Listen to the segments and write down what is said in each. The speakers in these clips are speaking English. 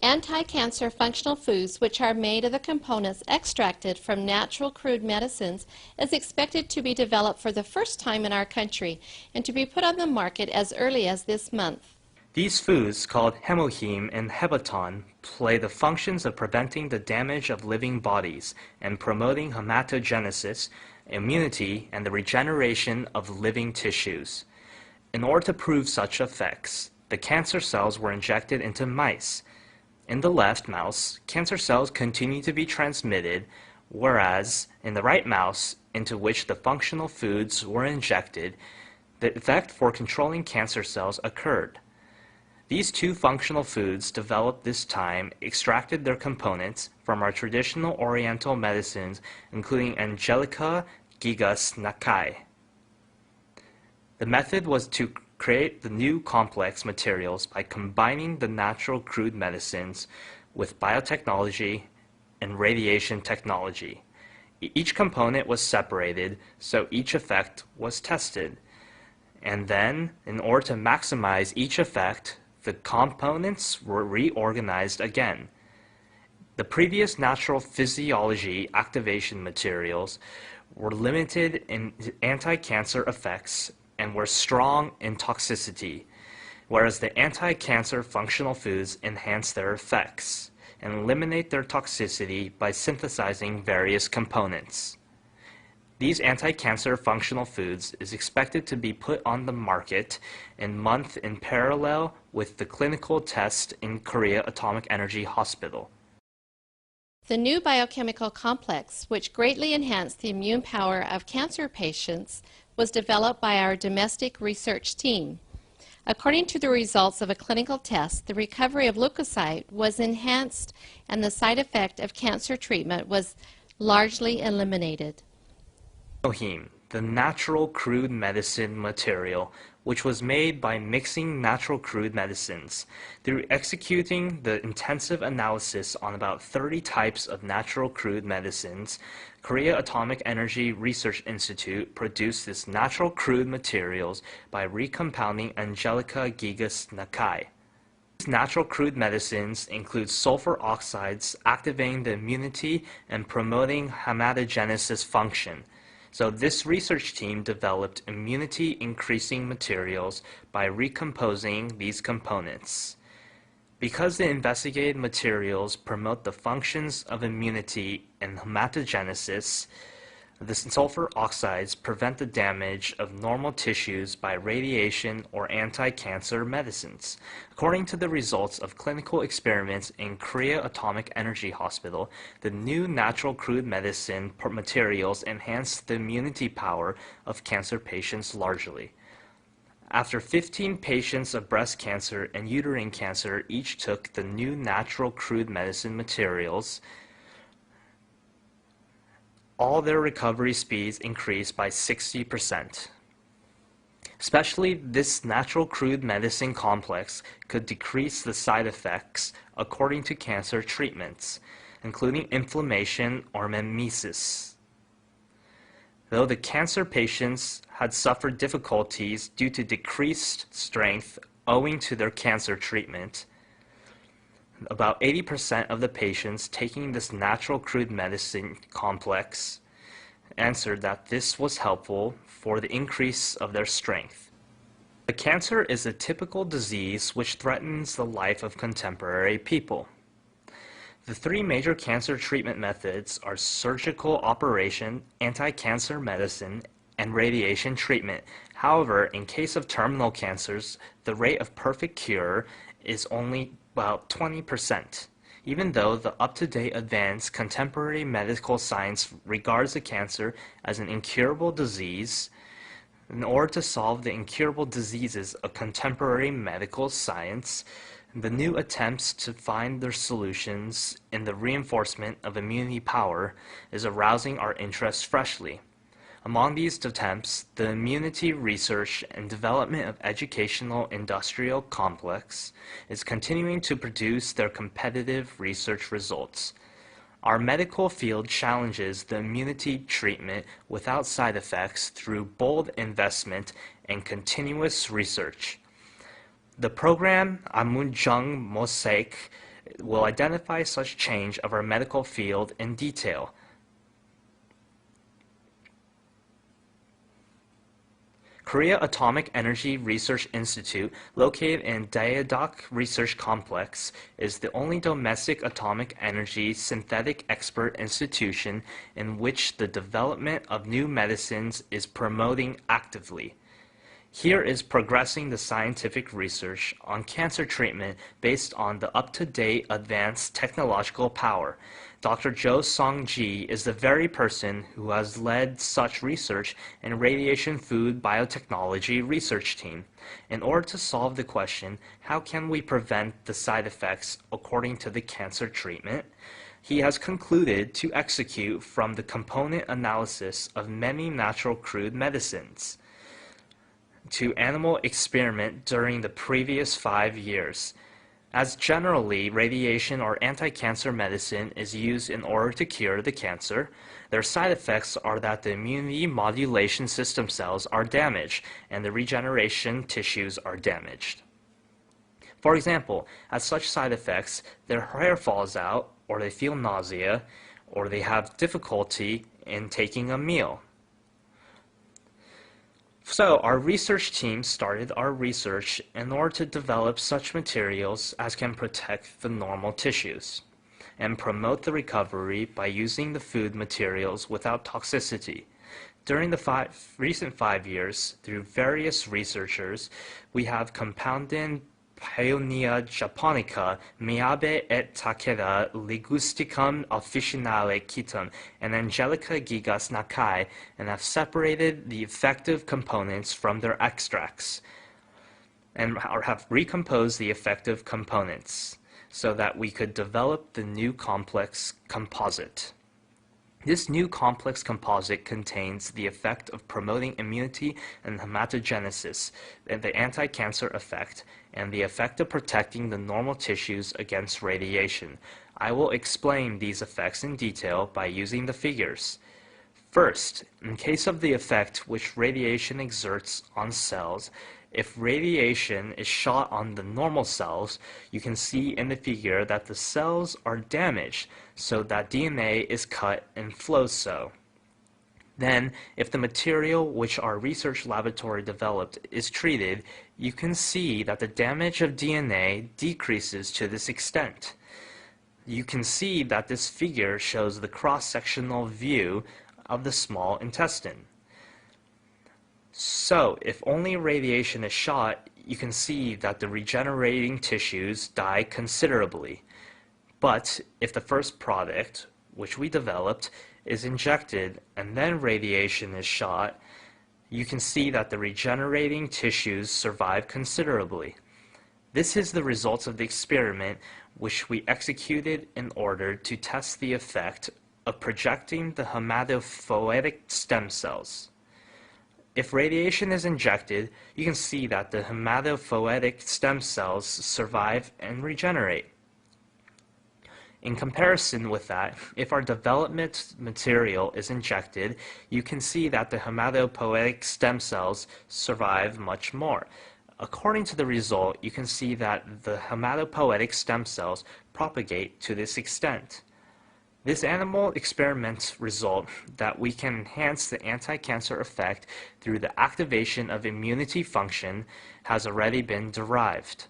Anti-cancer functional foods, which are made of the components extracted from natural crude medicines, is expected to be developed for the first time in our country and to be put on the market as early as this month. These foods, called HemoHIM and Hebaton, play the functions of preventing the damage of living bodies and promoting hematogenesis, immunity, and the regeneration of living tissues. In order to prove such effects, the cancer cells were injected into mice. In the left mouse, cancer cells continue to be transmitted, whereas in the right mouse, into which the functional foods were injected, the effect for controlling cancer cells occurred. These two functional foods developed this time extracted their components from our traditional oriental medicines, including Angelica gigas Nakai. The method was to create the new complex materials by combining the natural crude medicines with biotechnology and radiation technology. Each component was separated, so each effect was tested. And then, in order to maximize each effect, the components were reorganized again. The previous natural physiology activation materials were limited in anti-cancer effects and were strong in toxicity, whereas the anti-cancer functional foods enhance their effects and eliminate their toxicity by synthesizing various components. These anti-cancer functional foods is expected to be put on the market in month in parallel with the clinical test in Korea Atomic Energy Hospital. The new biochemical complex, which greatly enhanced the immune power of cancer patients, was developed by our domestic research team. According to the results of a clinical test, the recovery of leukocyte was enhanced and the side effect of cancer treatment was largely eliminated. HemoHIM, the natural crude medicine material, which was made by mixing natural crude medicines. Through executing the intensive analysis on about 30 types of natural crude medicines, Korea Atomic Energy Research Institute produced this natural crude materials by recompounding Angelica gigas Nakai. These natural crude medicines include sulfur oxides activating the immunity and promoting hematogenesis function. So this research team developed immunity-increasing materials by recomposing these components. Because the investigated materials promote the functions of immunity and hematogenesis, the sulfur oxides prevent the damage of normal tissues by radiation or anti-cancer medicines. According to the results of clinical experiments in Korea Atomic Energy Hospital, the new natural crude medicine materials enhance the immunity power of cancer patients largely. After 15 patients of breast cancer and uterine cancer each took the new natural crude medicine materials, all their recovery speeds increased by 60%. Especially this natural crude medicine complex could decrease the side effects according to cancer treatments, including inflammation or mimesis. Though the cancer patients had suffered difficulties due to decreased strength owing to their cancer treatment, about 80% of the patients taking this natural crude medicine complex answered that this was helpful for the increase of their strength. The cancer is a typical disease which threatens the life of contemporary people. The three major cancer treatment methods are surgical operation, anti-cancer medicine, and radiation treatment. However, in case of terminal cancers, the rate of perfect cure is only about 20%. Even though the up-to-date advanced contemporary medical science regards the cancer as an incurable disease, in order to solve the incurable diseases of contemporary medical science, the new attempts to find their solutions in the reinforcement of immunity power is arousing our interest freshly. Among these attempts, the immunity research and development of educational industrial complex is continuing to produce their competitive research results. Our medical field challenges the immunity treatment without side effects through bold investment and continuous research. The program Amunjung Mosaic will identify such change of our medical field in detail. Korea Atomic Energy Research Institute, located in Daejeok Research Complex, is the only domestic atomic energy synthetic expert institution in which the development of new medicines is promoting actively. Here is progressing the scientific research on cancer treatment based on the up-to-date advanced technological power. Dr. Jo Song-ji is the very person who has led such research in Radiation Food Biotechnology Research Team. In order to solve the question, how can we prevent the side effects according to the cancer treatment? He has concluded to execute from the component analysis of many natural crude medicines to animal experiment during the previous 5 years. As generally, radiation or anti-cancer medicine is used in order to cure the cancer, their side effects are that the immunity modulation system cells are damaged and the regeneration tissues are damaged. For example, as such side effects, their hair falls out, or they feel nausea, or they have difficulty in taking a meal. So our research team started our research in order to develop such materials as can protect the normal tissues and promote the recovery by using the food materials without toxicity. During the recent 5 years, through various researchers, we have compounded Paeonia japonica, Miyabe et Takeda, Ligusticum officinale Kitum, and Angelica gigas Nakai, and have separated the effective components from their extracts, and have recomposed the effective components, so that we could develop the new complex composite. This new complex composite contains the effect of promoting immunity and hematogenesis, and the anti-cancer effect, and the effect of protecting the normal tissues against radiation. I will explain these effects in detail by using the figures. First, in case of the effect which radiation exerts on cells, if radiation is shot on the normal cells, you can see in the figure that the cells are damaged, so that DNA is cut and flows so. Then, if the material which our research laboratory developed is treated, you can see that the damage of DNA decreases to this extent. You can see that this figure shows the cross-sectional view of the small intestine. So, if only radiation is shot, you can see that the regenerating tissues die considerably. But if the first product, which we developed, is injected and then radiation is shot, you can see that the regenerating tissues survive considerably. This is the results of the experiment which we executed in order to test the effect of projecting the hematopoietic stem cells. If radiation is injected, you can see that the hematopoietic stem cells survive and regenerate. In comparison with that, if our development material is injected, you can see that the hematopoietic stem cells survive much more. According to the result, you can see that the hematopoietic stem cells propagate to this extent. This animal experiment result that we can enhance the anti-cancer effect through the activation of immunity function has already been derived.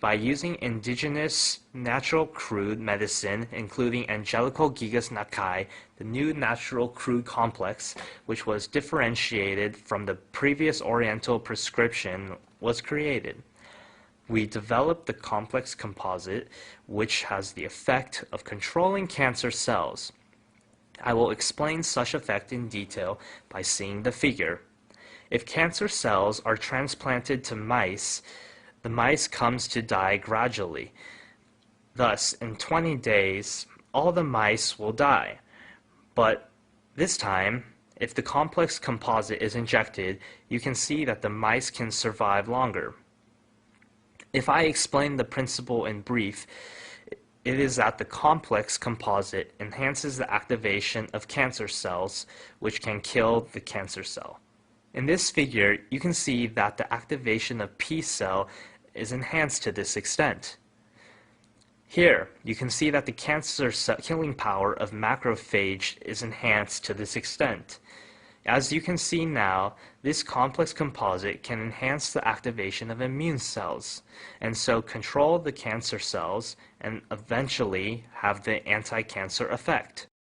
By using indigenous natural crude medicine, including Angelical gigas Nakai, the new natural crude complex, which was differentiated from the previous Oriental prescription, was created. We developed the complex composite, which has the effect of controlling cancer cells. I will explain such effect in detail by seeing the figure. If cancer cells are transplanted to mice, the mice comes to die gradually. Thus, in 20 days, all the mice will die. But this time, if the complex composite is injected, you can see that the mice can survive longer. If I explain the principle in brief, it is that the complex composite enhances the activation of cancer cells, which can kill the cancer cell. In this figure, you can see that the activation of P cell is enhanced to this extent. Here, you can see that the cancer cell killing power of macrophage is enhanced to this extent. As you can see now, this complex composite can enhance the activation of immune cells, and so control the cancer cells and eventually have the anti-cancer effect.